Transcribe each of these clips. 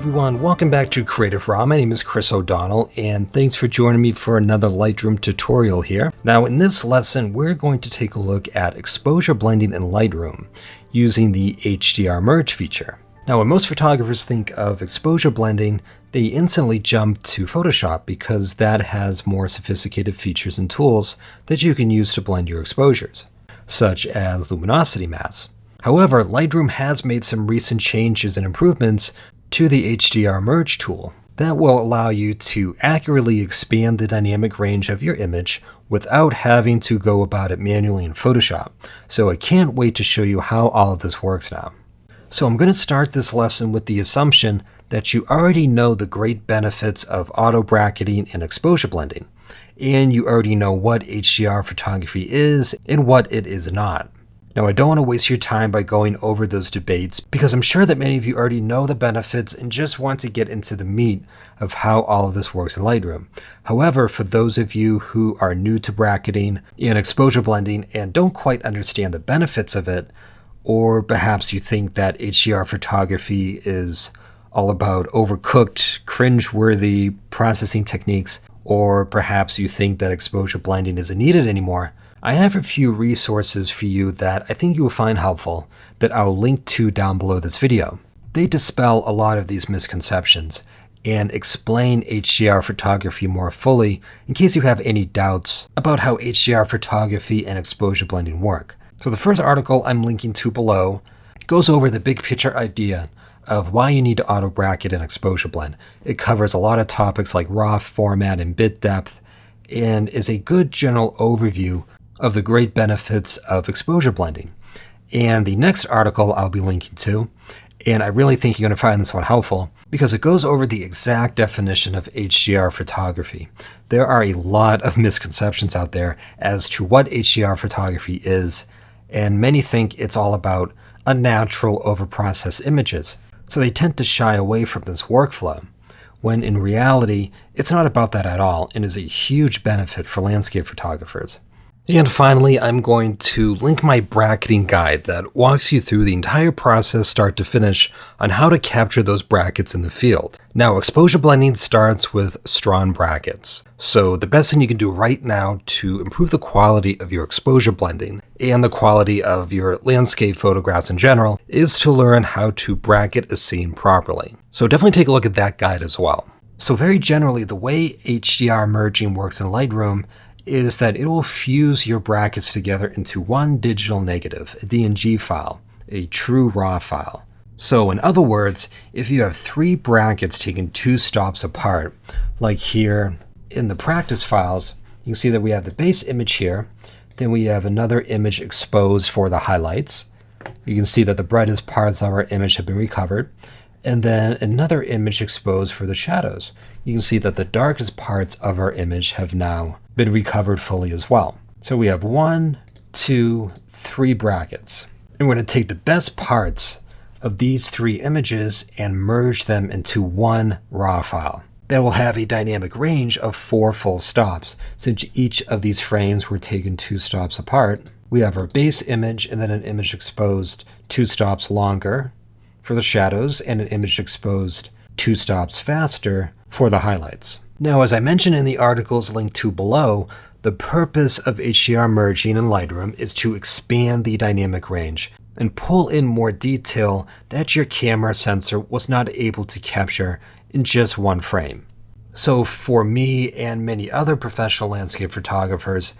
everyone, welcome back to Creative Raw. My name is Chris O'Donnell and thanks for joining me for another Lightroom tutorial here. Now in this lesson we're going to take a look at exposure blending in Lightroom using the HDR Merge feature. Now when most photographers think of exposure blending, they instantly jump to Photoshop because that has more sophisticated features and tools that you can use to blend your exposures, such as luminosity masks. However, Lightroom has made some recent changes and improvements to the HDR Merge tool that will allow you to accurately expand the dynamic range of your image without having to go about it manually in Photoshop. So I can't wait to show you how all of this works now. So I'm going to start this lesson with the assumption that you already know the great benefits of auto bracketing and exposure blending, and you already know what HDR photography is and what it is not. Now, I don't want to waste your time by going over those debates because I'm sure that many of you already know the benefits and just want to get into the meat of how all of this works in Lightroom. However, for those of you who are new to bracketing and exposure blending and don't quite understand the benefits of it, or perhaps you think that HDR photography is all about overcooked, cringe-worthy processing techniques, or perhaps you think that exposure blending isn't needed anymore, I have a few resources for you that I think you will find helpful that I'll link to down below this video. They dispel a lot of these misconceptions and explain HDR photography more fully in case you have any doubts about how HDR photography and exposure blending work. So the first article I'm linking to below goes over the big picture idea of why you need to auto bracket and exposure blend. It covers a lot of topics like raw format and bit depth and is a good general overview of the great benefits of exposure blending. And the next article I'll be linking to, and I really think you're going to find this one helpful because it goes over the exact definition of HDR photography. There are a lot of misconceptions out there as to what HDR photography is, and many think it's all about unnatural overprocessed images. So they tend to shy away from this workflow, when in reality, it's not about that at all and is a huge benefit for landscape photographers. And finally, I'm going to link my bracketing guide that walks you through the entire process start to finish on how to capture those brackets in the field. Now, exposure blending starts with strong brackets. So the best thing you can do right now to improve the quality of your exposure blending and the quality of your landscape photographs in general is to learn how to bracket a scene properly. So definitely take a look at that guide as well. So very generally, the way HDR merging works in Lightroom is that it will fuse your brackets together into one digital negative, a DNG file, a true raw file. So in other words, if you have three brackets taken two stops apart, like here in the practice files, you can see that we have the base image here, then we have another image exposed for the highlights. You can see that the brightest parts of our image have been recovered, and then another image exposed for the shadows. You can see that the darkest parts of our image have now been recovered fully as well. So we have 1, 2, 3 brackets. And we're going to take the best parts of these three images and merge them into one raw file. That will have a dynamic range of 4 full stops. Since each of these frames were taken 2 stops apart, we have our base image and then an image exposed 2 stops longer for the shadows and an image exposed 2 stops faster for the highlights. Now, as I mentioned in the articles linked to below, the purpose of HDR merging in Lightroom is to expand the dynamic range and pull in more detail that your camera sensor was not able to capture in just one frame. So for me and many other professional landscape photographers,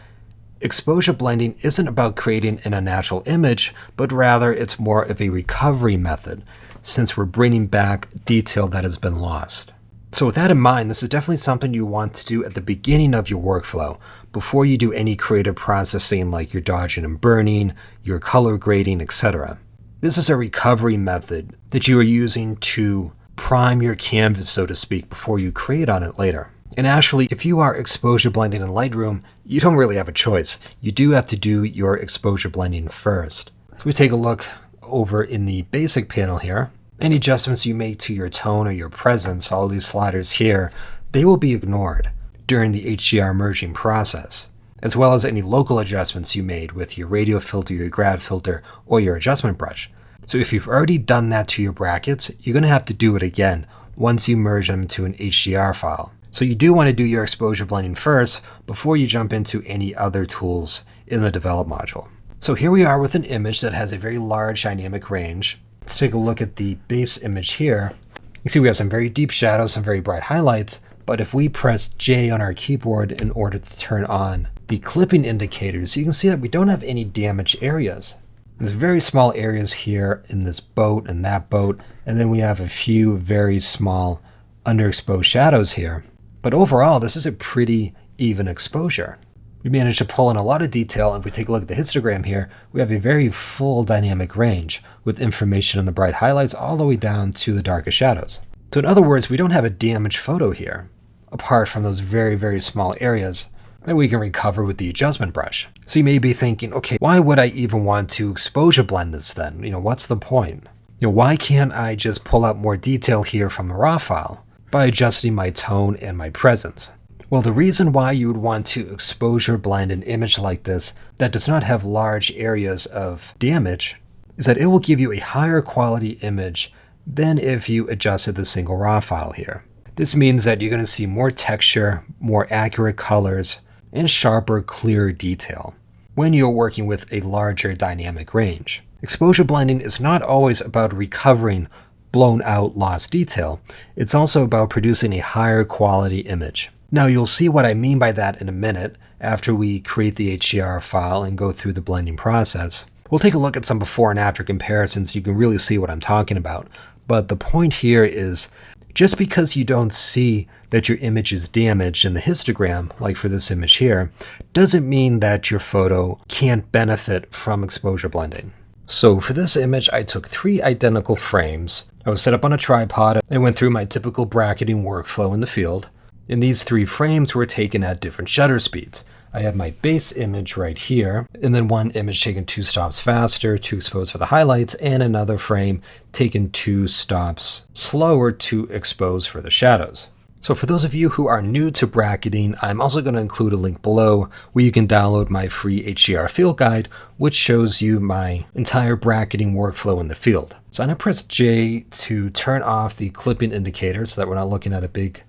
exposure blending isn't about creating an unnatural image, but rather it's more of a recovery method, since we're bringing back detail that has been lost. So with that in mind, this is definitely something you want to do at the beginning of your workflow, before you do any creative processing like your dodging and burning, your color grading, etc. This is a recovery method that you are using to prime your canvas, so to speak, before you create on it later. And actually, if you are exposure blending in Lightroom, you don't really have a choice. You do have to do your exposure blending first. So we take a look over in the basic panel here. Any adjustments you make to your tone or your presence, all these sliders here, they will be ignored during the HDR merging process, as well as any local adjustments you made with your radio filter, your grad filter, or your adjustment brush. So if you've already done that to your brackets, you're going to have to do it again once you merge them to an HDR file. So you do want to do your exposure blending first before you jump into any other tools in the develop module. So here we are with an image that has a very large dynamic range. Let's take a look at the base image here. You can see we have some very deep shadows, some very bright highlights, but if we press J on our keyboard in order to turn on the clipping indicators, you can see that we don't have any damaged areas. There's very small areas here in this boat and that boat, and then we have a few very small underexposed shadows here. But overall, this is a pretty even exposure. We managed to pull in a lot of detail, and if we take a look at the histogram here, we have a very full dynamic range with information on the bright highlights all the way down to the darkest shadows. So in other words, we don't have a damaged photo here, apart from those very, very small areas that we can recover with the adjustment brush. So you may be thinking, okay, why would I even want to exposure blend this then? What's the point? Why can't I just pull out more detail here from the raw file by adjusting my tone and my presence? Well, the reason why you would want to exposure blend an image like this that does not have large areas of damage is that it will give you a higher quality image than if you adjusted the single raw file here. This means that you're going to see more texture, more accurate colors, and sharper, clearer detail when you're working with a larger dynamic range. Exposure blending is not always about recovering blown out lost detail. It's also about producing a higher quality image. Now you'll see what I mean by that in a minute after we create the HDR file and go through the blending process. We'll take a look at some before and after comparisons so you can really see what I'm talking about. But the point here is, just because you don't see that your image is damaged in the histogram, like for this image here, doesn't mean that your photo can't benefit from exposure blending. So for this image, I took 3 identical frames. I was set up on a tripod and went through my typical bracketing workflow in the field. And these 3 frames were taken at different shutter speeds. I had my base image right here, and then one image taken 2 stops faster to expose for the highlights, and another frame taken 2 stops slower to expose for the shadows. So for those of you who are new to bracketing, I'm also going to include a link below where you can download my free HDR field guide, which shows you my entire bracketing workflow in the field. So I'm going to press J to turn off the clipping indicator so that we're not looking at a big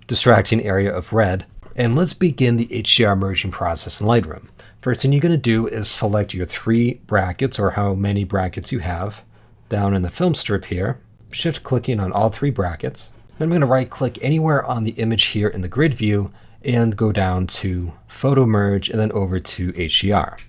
distracting area of red. And let's begin the HDR merging process in Lightroom. First thing you're going to do is select your 3 brackets, or how many brackets you have, down in the film strip here. Shift clicking on all 3 brackets. Then I'm going to right click anywhere on the image here in the grid view and go down to Photo Merge and then over to HDR.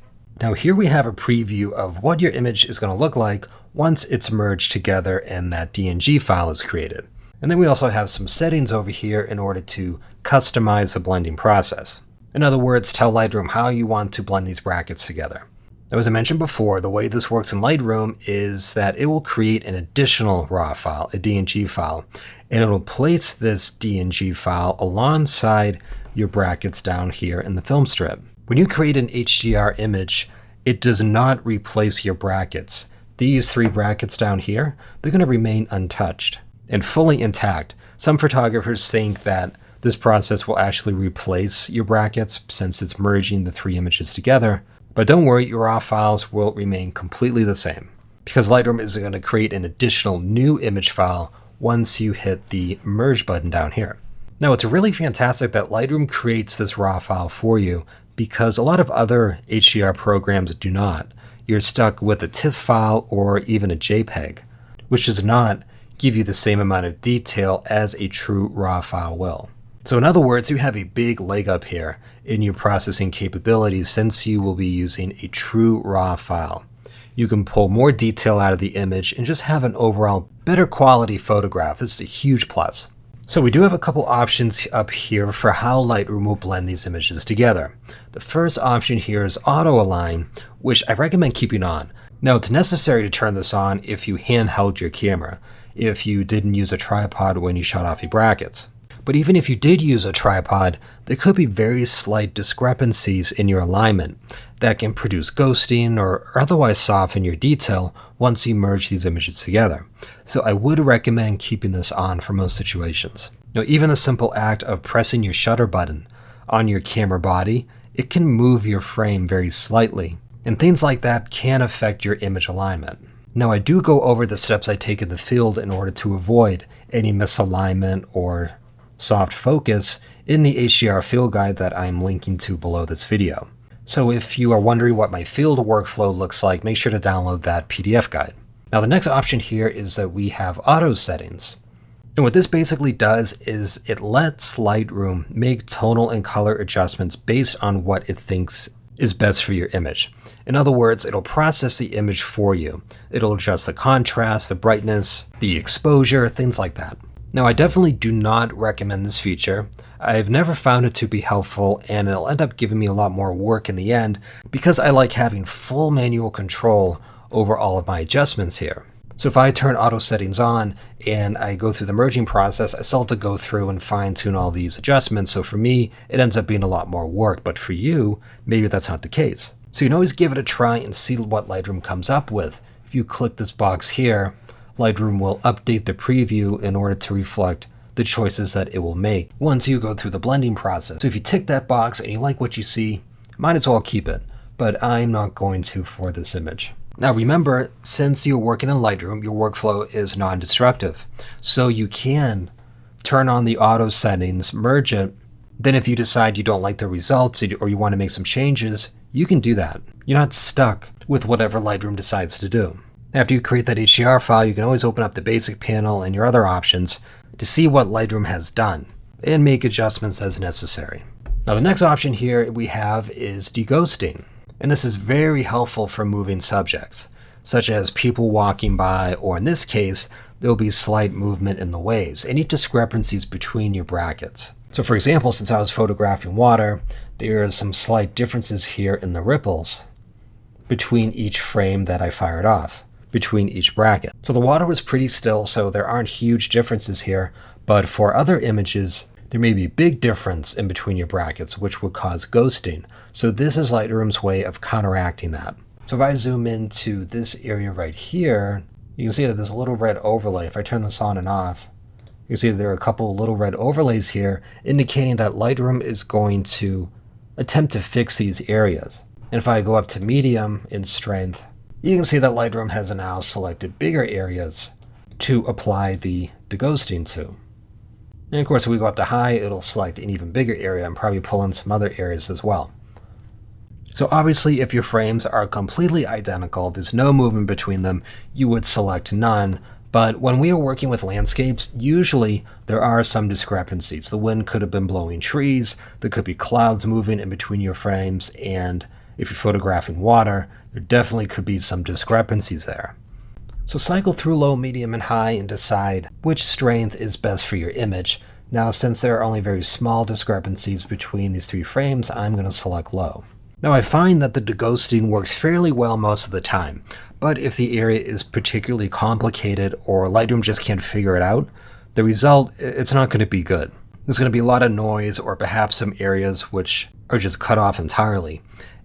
Now here we have a preview of what your image is going to look like once it's merged together and that DNG file is created. And then we also have some settings over here in order to customize the blending process. In other words, tell Lightroom how you want to blend these brackets together. Now, as I mentioned before, the way this works in Lightroom is that it will create an additional raw file, a DNG file, and it will place this DNG file alongside your brackets down here in the film strip. When you create an HDR image, it does not replace your brackets. These 3 brackets down here, they're going to remain untouched and fully intact. Some photographers think that this process will actually replace your brackets since it's merging the 3 images together. But don't worry, your raw files will remain completely the same because Lightroom is going to create an additional new image file once you hit the merge button down here. Now it's really fantastic that Lightroom creates this raw file for you because a lot of other HDR programs do not. You're stuck with a TIFF file or even a JPEG, which does not give you the same amount of detail as a true raw file will. So in other words, you have a big leg up here in your processing capabilities since you will be using a true raw file. You can pull more detail out of the image and just have an overall better quality photograph. This is a huge plus. So we do have a couple options up here for how Lightroom will blend these images together. The first option here is auto align, which I recommend keeping on. Now it's necessary to turn this on if you handheld your camera, if you didn't use a tripod when you shot off your brackets. But even if you did use a tripod, there could be very slight discrepancies in your alignment that can produce ghosting or otherwise soften your detail once you merge these images together. So I would recommend keeping this on for most situations. Now, even the simple act of pressing your shutter button on your camera body, it can move your frame very slightly, and things like that can affect your image alignment. Now I do go over the steps I take in the field in order to avoid any misalignment or soft focus in the HDR field guide that I'm linking to below this video. So if you are wondering what my field workflow looks like, make sure to download that PDF guide. Now the next option here is that we have auto settings. And what this basically does is it lets Lightroom make tonal and color adjustments based on what it thinks is best for your image. In other words, it'll process the image for you. It'll adjust the contrast, the brightness, the exposure, things like that. Now, I definitely do not recommend this feature. I've never found it to be helpful, and it'll end up giving me a lot more work in the end because I like having full manual control over all of my adjustments here. So if I turn auto settings on and I go through the merging process, I still have to go through and fine tune all these adjustments. So for me, it ends up being a lot more work, but for you, maybe that's not the case. So you can always give it a try and see what Lightroom comes up with. If you click this box here, Lightroom will update the preview in order to reflect the choices that it will make once you go through the blending process. So if you tick that box and you like what you see, might as well keep it, but I'm not going to for this image. Now remember, since you're working in Lightroom, your workflow is non-destructive. So you can turn on the auto settings, merge it, then if you decide you don't like the results or you want to make some changes, you can do that. You're not stuck with whatever Lightroom decides to do. After you create that HDR file, you can always open up the basic panel and your other options to see what Lightroom has done and make adjustments as necessary. Now the next option here we have is deghosting. And this is very helpful for moving subjects, such as people walking by, or in this case, there'll be slight movement in the waves, any discrepancies between your brackets. So for example, since I was photographing water, there are some slight differences here in the ripples between each frame that I fired off, between each bracket. So the water was pretty still, so there aren't huge differences here, but for other images, there may be a big difference in between your brackets, which would cause ghosting. So this is Lightroom's way of counteracting that. So if I zoom into this area right here, you can see that there's a little red overlay. If I turn this on and off, you can see that there are a couple little red overlays here, indicating that Lightroom is going to attempt to fix these areas. And if I go up to medium in strength, you can see that Lightroom has now selected bigger areas to apply the deghosting to. And of course, if we go up to high, it'll select an even bigger area and probably pull in some other areas as well. So obviously, if your frames are completely identical, there's no movement between them, you would select none. But when we are working with landscapes, usually there are some discrepancies. The wind could have been blowing trees, there could be clouds moving in between your frames, and if you're photographing water, there definitely could be some discrepancies there. So cycle through low, medium, and high and decide which strength is best for your image. Now, since there are only very small discrepancies between these three frames, I'm going to select low. Now, I find that the deghosting works fairly well most of the time, but if the area is particularly complicated or Lightroom just can't figure it out, the result, it's not going to be good. There's going to be a lot of noise or perhaps some areas which are just cut off entirely.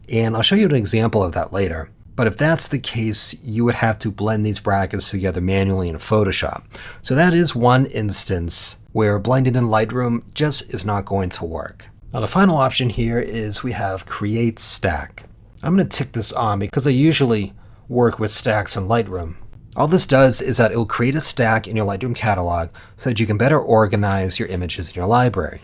And I'll show you an example of that later. But if that's the case, you would have to blend these brackets together manually in Photoshop. So that is one instance where blending in Lightroom just is not going to work. Now the final option here is we have Create Stack. I'm going to tick this on because I usually work with stacks in Lightroom. All this does is that it'll create a stack in your Lightroom catalog so that you can better organize your images in your library.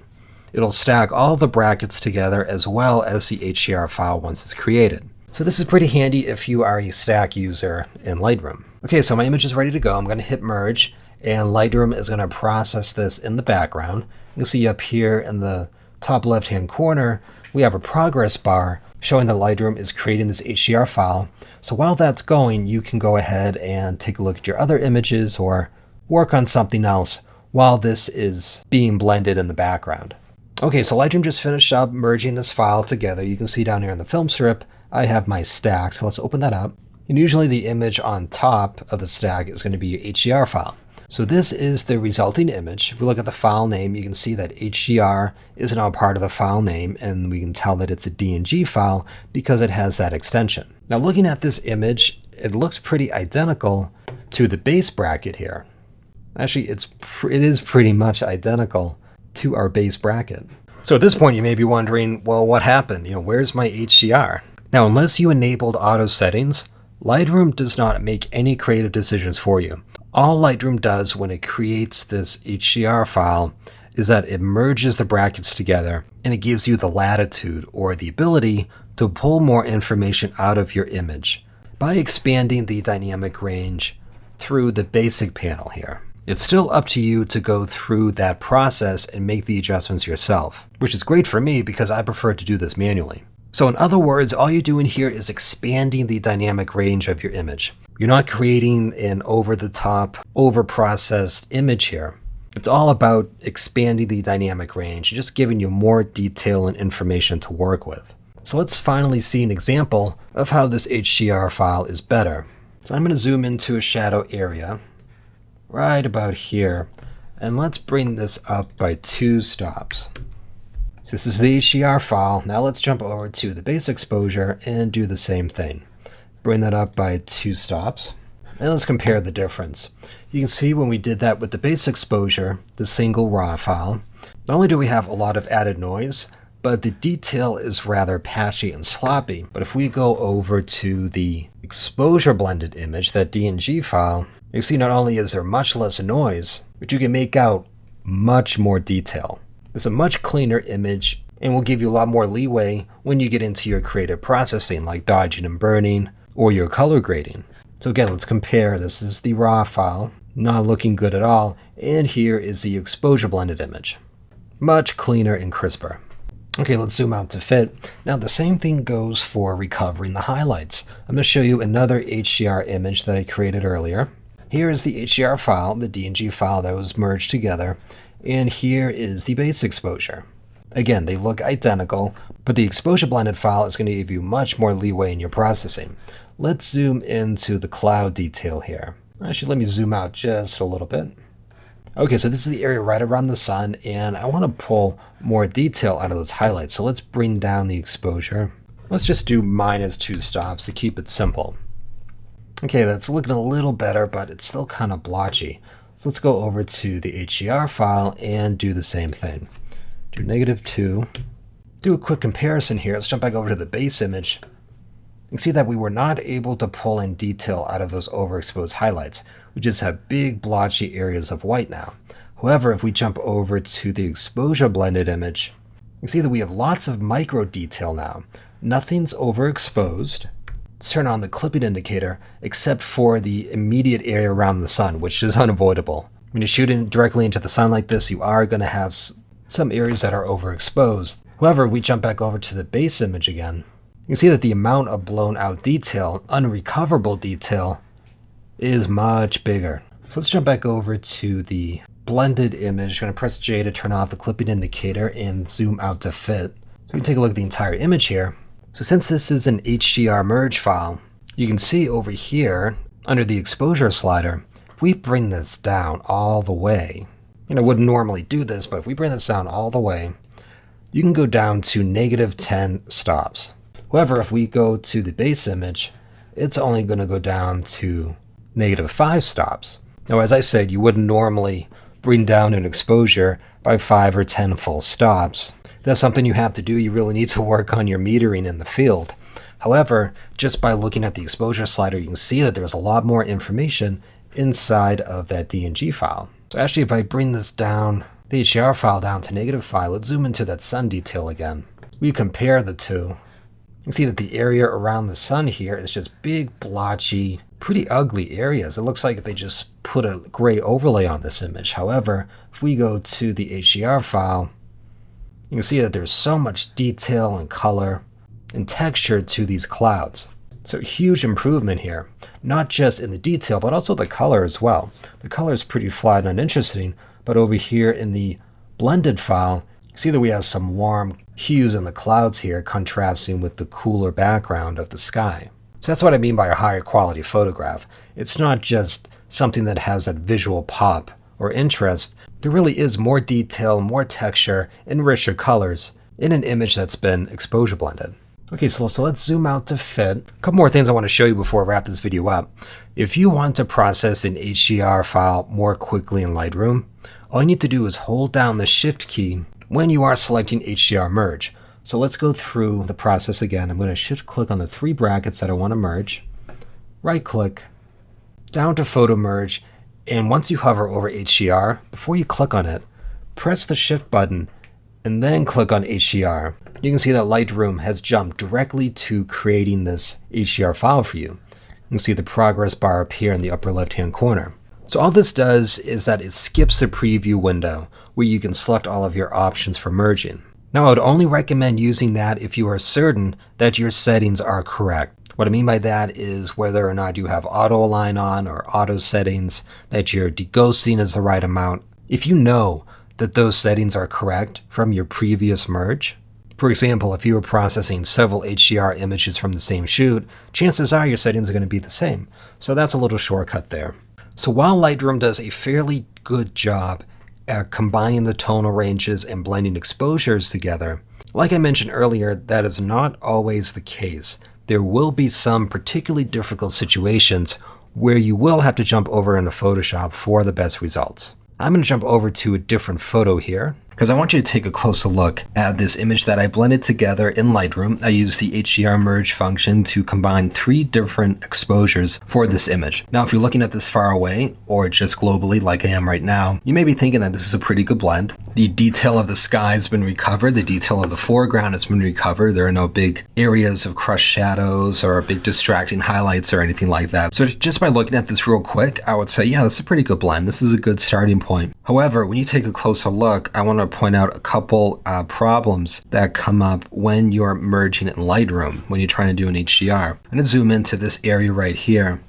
It'll stack all the brackets together as well as the HDR file once it's created. So this is pretty handy if you are a stack user in Lightroom. Okay, so my image is ready to go. I'm going to hit merge, and Lightroom is going to process this in the background. You'll see up here in the top left-hand corner, we have a progress bar showing that Lightroom is creating this HDR file. So while that's going, you can go ahead and take a look at your other images or work on something else while this is being blended in the background. Okay, so Lightroom just finished up merging this file together. You can see down here in the film strip, I have my stack, so let's open that up. And usually the image on top of the stack is going to be your HDR file. So this is the resulting image. If we look at the file name, you can see that HDR is now part of the file name, and we can tell that it's a DNG file because it has that extension. Now looking at this image, it looks pretty identical to the base bracket here. Actually, it is pretty much identical to our base bracket. So at this point, you may be wondering, well, what happened? Where's my HDR? Now, unless you enabled auto settings, Lightroom does not make any creative decisions for you. All Lightroom does when it creates this HDR file is that it merges the brackets together and it gives you the latitude or the ability to pull more information out of your image by expanding the dynamic range through the basic panel here. It's still up to you to go through that process and make the adjustments yourself, which is great for me because I prefer to do this manually. So in other words, all you're doing here is expanding the dynamic range of your image. You're not creating an over-the-top, over-processed image here. It's all about expanding the dynamic range, just giving you more detail and information to work with. So let's finally see an example of how this HDR file is better. So I'm going to zoom into a shadow area right about here, and let's bring this up by 2 stops. So this is the HDR file. Now let's jump over to the base exposure and do the same thing. Bring that up by 2 stops, and let's compare the difference. You can see when we did that with the base exposure, the single raw file, not only do we have a lot of added noise, but the detail is rather patchy and sloppy. But if we go over to the exposure blended image, that DNG file, you see not only is there much less noise, but you can make out much more detail. It's a much cleaner image and will give you a lot more leeway when you get into your creative processing like dodging and burning or your color grading. So again, let's compare. This is the raw file, not looking good at all, and here is the exposure blended image. Much cleaner and crisper. Okay, let's zoom out to fit. Now the same thing goes for recovering the highlights. I'm going to show you another HDR image that I created earlier. Here is the HDR file, the DNG file that was merged together, and here is the base exposure. Again, they look identical, but the exposure blended file is going to give you much more leeway in your processing. Let's zoom into the cloud detail here. Actually, let me zoom out just a little bit. Okay, so this is the area right around the sun, and I want to pull more detail out of those highlights. So let's bring down the exposure. Let's just do -2 stops to keep it simple. Okay, that's looking a little better, but it's still kind of blotchy. So let's go over to the HDR file and do the same thing. Do -2. Do a quick comparison here. Let's jump back over to the base image. You can see that we were not able to pull in detail out of those overexposed highlights. We just have big blotchy areas of white now. However, if we jump over to the exposure blended image, you can see that we have lots of micro detail now. Nothing's overexposed. Let's turn on the clipping indicator, except for the immediate area around the sun, which is unavoidable. When you're shooting directly into the sun like this, you are going to have some areas that are overexposed. However, we jump back over to the base image again. You can see that the amount of blown out detail, unrecoverable detail, is much bigger. So let's jump back over to the blended image. I'm going to press J to turn off the clipping indicator and zoom out to fit. So we can take a look at the entire image here. So since this is an HDR merge file, you can see over here under the exposure slider, if we bring this down all the way, I wouldn't normally do this, but if we bring this down all the way, you can go down to -10 stops. However, if we go to the base image, it's only going to go down to -5 stops. Now, as I said, you wouldn't normally bring down an exposure by 5 or 10 full stops. If that's something you have to do, you really need to work on your metering in the field. However, just by looking at the exposure slider, you can see that there's a lot more information inside of that DNG file. So actually, if I bring this down, the HDR file down to -5, let's zoom into that sun detail again. We compare the two. You can see that the area around the sun here is just big, blotchy, pretty ugly areas. It looks like they just put a gray overlay on this image. However, if we go to the HDR file, you can see that there's so much detail and color and texture to these clouds. So huge improvement here, not just in the detail, but also the color as well. The color is pretty flat and uninteresting, but over here in the blended file, you see that we have some warm hues in the clouds here contrasting with the cooler background of the sky. So that's what I mean by a higher quality photograph. It's not just something that has that visual pop or interest. There really is more detail, more texture, and richer colors in an image that's been exposure blended. Okay, so let's zoom out to fit. A couple more things I want to show you before I wrap this video up. If you want to process an HDR file more quickly in Lightroom, all you need to do is hold down the Shift key when you are selecting HDR Merge. So let's go through the process again. I'm going to shift click on the 3 brackets that I want to merge. right click, down to Photo Merge, and once you hover over HDR, before you click on it, press the Shift button and then click on HDR. You can see that Lightroom has jumped directly to creating this HDR file for you. You can see the progress bar appear in the upper left-hand corner. So all this does is that it skips the preview window where you can select all of your options for merging. Now, I would only recommend using that if you are certain that your settings are correct. What I mean by that is whether or not you have auto align on or auto settings, that your deghosting is the right amount. If you know that those settings are correct from your previous merge, for example, if you were processing several HDR images from the same shoot, chances are your settings are going to be the same. So that's a little shortcut there. So while Lightroom does a fairly good job at combining the tonal ranges and blending exposures together, like I mentioned earlier, that is not always the case. There will be some particularly difficult situations where you will have to jump over into Photoshop for the best results. I'm going to jump over to a different photo here because I want you to take a closer look at this image that I blended together in Lightroom. I used the HDR Merge function to combine 3 different exposures for this image. Now, if you're looking at this far away or just globally like I am right now, you may be thinking that this is a pretty good blend. The detail of the sky has been recovered. The detail of the foreground has been recovered. There are no big areas of crushed shadows or big distracting highlights or anything like that. So just by looking at this real quick, I would say, yeah, this is a pretty good blend. This is a good starting point. However, when you take a closer look, I want to point out a couple problems that come up when you're merging in Lightroom, when you're trying to do an HDR. I'm going to zoom into this area right here.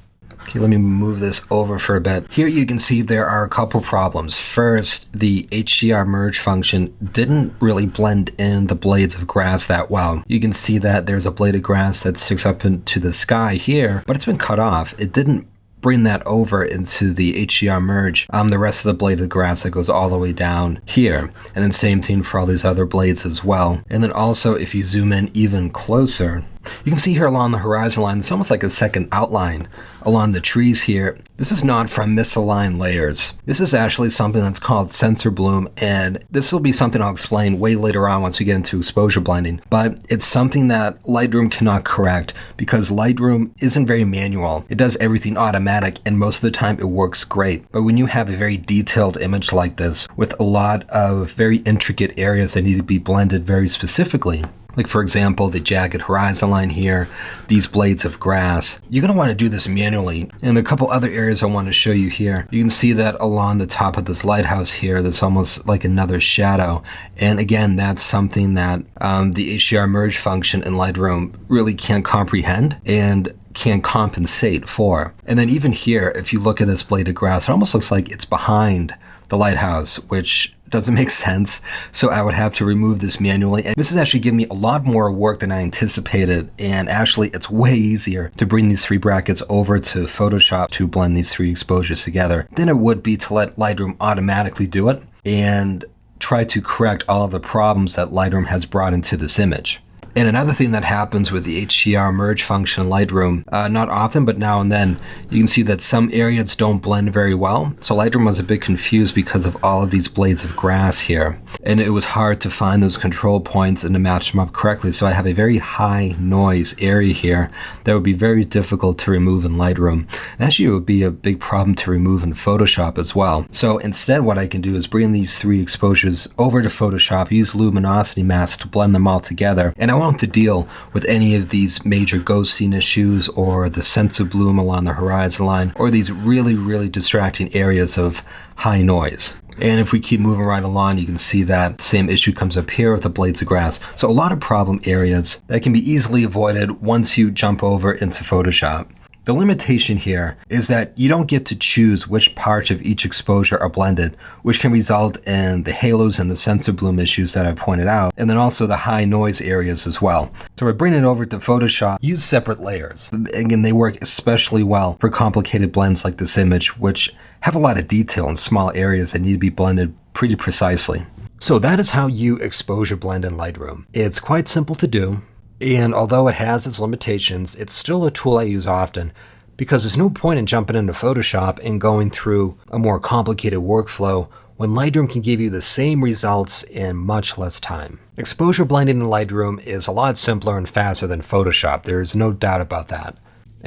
Okay, let me move this over for a bit. Here you can see there are a couple problems. First, the HDR merge function didn't really blend in the blades of grass that well. You can see that there's a blade of grass that sticks up into the sky here, but it's been cut off. It didn't bring that over into the HDR merge. The rest of the blade of grass that goes all the way down here. And then same thing for all these other blades as well. And then also if you zoom in even closer, you can see here along the horizon line, it's almost like a second outline along the trees here. This is not from misaligned layers. This is actually something that's called sensor bloom, and this will be something I'll explain way later on once we get into exposure blending. But it's something that Lightroom cannot correct because Lightroom isn't very manual. It does everything automatic, and most of the time it works great. But when you have a very detailed image like this with a lot of very intricate areas that need to be blended very specifically, like for example, the jagged horizon line here, these blades of grass, you're going to want to do this manually. And a couple other areas I want to show you here. You can see that along the top of this lighthouse here, there's almost like another shadow. And again, that's something that the HDR merge function in Lightroom really can't comprehend and can compensate for. And then even here, if you look at this blade of grass, it almost looks like it's behind the lighthouse, which doesn't make sense. So I would have to remove this manually. And this is actually giving me a lot more work than I anticipated. And actually it's way easier to bring these 3 brackets over to Photoshop to blend these 3 exposures together than it would be to let Lightroom automatically do it and try to correct all of the problems that Lightroom has brought into this image. And another thing that happens with the HDR merge function in Lightroom, not often, but now and then, you can see that some areas don't blend very well. So Lightroom was a bit confused because of all of these blades of grass here. And it was hard to find those control points and to match them up correctly. So I have a very high noise area here that would be very difficult to remove in Lightroom. And actually it would be a big problem to remove in Photoshop as well. So instead what I can do is bring these 3 exposures over to Photoshop, use luminosity masks to blend them all together. And I won't to deal with any of these major ghosting issues or the sense of bloom along the horizon line or these really distracting areas of high noise. And if we keep moving right along, you can see that same issue comes up here with the blades of grass. So a lot of problem areas that can be easily avoided once you jump over into Photoshop. The limitation here is that you don't get to choose which parts of each exposure are blended, which can result in the halos and the sensor bloom issues that I pointed out, and then also the high noise areas as well. So by bringing it over to Photoshop, use separate layers. Again, they work especially well for complicated blends like this image, which have a lot of detail in small areas that need to be blended pretty precisely. So that is how you exposure blend in Lightroom. It's quite simple to do. And although it has its limitations, it's still a tool I use often because there's no point in jumping into Photoshop and going through a more complicated workflow when Lightroom can give you the same results in much less time. Exposure blending in Lightroom is a lot simpler and faster than Photoshop. There's no doubt about that.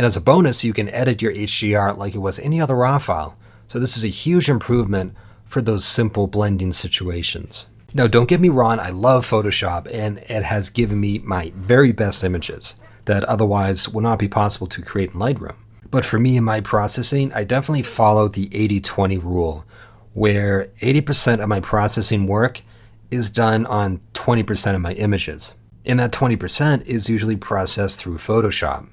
And as a bonus, you can edit your HDR like it was any other RAW file. So this is a huge improvement for those simple blending situations. Now, don't get me wrong, I love Photoshop, and it has given me my very best images that otherwise would not be possible to create in Lightroom. But for me in my processing, I definitely follow the 80-20 rule, where 80% of my processing work is done on 20% of my images. And that 20% is usually processed through Photoshop.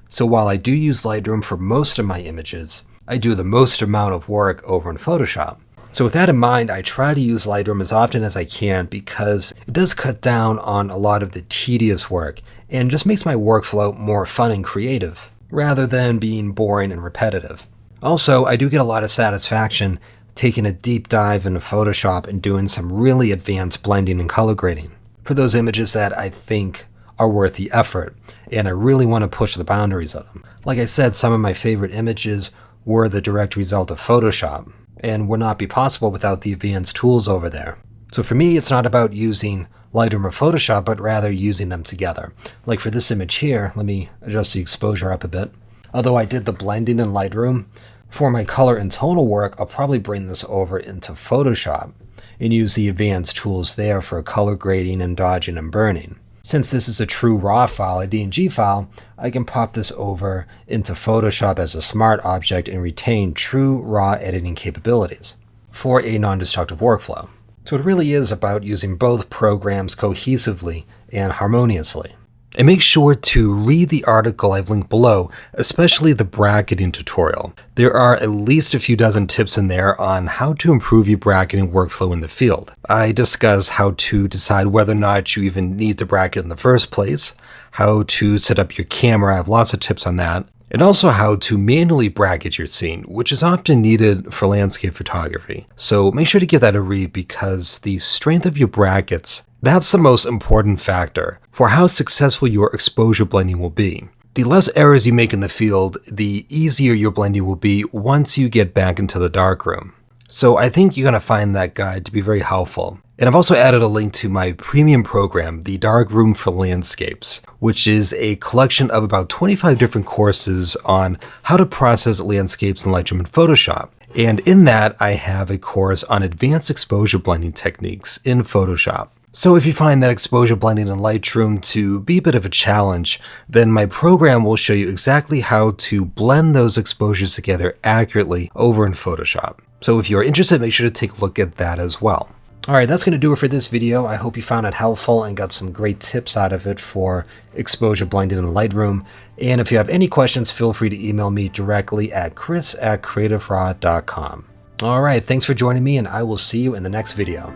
So while I do use Lightroom for most of my images, I do the most amount of work over in Photoshop. So with that in mind, I try to use Lightroom as often as I can because it does cut down on a lot of the tedious work and just makes my workflow more fun and creative, rather than being boring and repetitive. Also, I do get a lot of satisfaction taking a deep dive into Photoshop and doing some really advanced blending and color grading for those images that I think are worth the effort, and I really want to push the boundaries of them. Like I said, some of my favorite images were the direct result of Photoshop, and would not be possible without the advanced tools over there. So for me, it's not about using Lightroom or Photoshop, but rather using them together. Like for this image here, let me adjust the exposure up a bit. Although I did the blending in Lightroom, for my color and tonal work, I'll probably bring this over into Photoshop and use the advanced tools there for color grading and dodging and burning. Since this is a true RAW file, a DNG file, I can pop this over into Photoshop as a smart object and retain true RAW editing capabilities for a non-destructive workflow. So it really is about using both programs cohesively and harmoniously. And make sure to read the article I've linked below, especially the bracketing tutorial. There are at least a few dozen tips in there on how to improve your bracketing workflow in the field. I discuss how to decide whether or not you even need to bracket in the first place, how to set up your camera, I have lots of tips on that, and also how to manually bracket your scene, which is often needed for landscape photography. So make sure to give that a read because the strength of your brackets, that's the most important factor for how successful your exposure blending will be. The less errors you make in the field, the easier your blending will be once you get back into the darkroom. So I think you're going to find that guide to be very helpful. And I've also added a link to my premium program, the Darkroom for Landscapes, which is a collection of about 25 different courses on how to process landscapes in Lightroom and Photoshop. And in that, I have a course on advanced exposure blending techniques in Photoshop. So if you find that exposure blending in Lightroom to be a bit of a challenge, then my program will show you exactly how to blend those exposures together accurately over in Photoshop. So if you're interested, make sure to take a look at that as well. Alright, that's going to do it for this video. I hope you found it helpful and got some great tips out of it for exposure blending in Lightroom. And if you have any questions, feel free to email me directly at chris@creativeraw.com. Alright, thanks for joining me, and I will see you in the next video.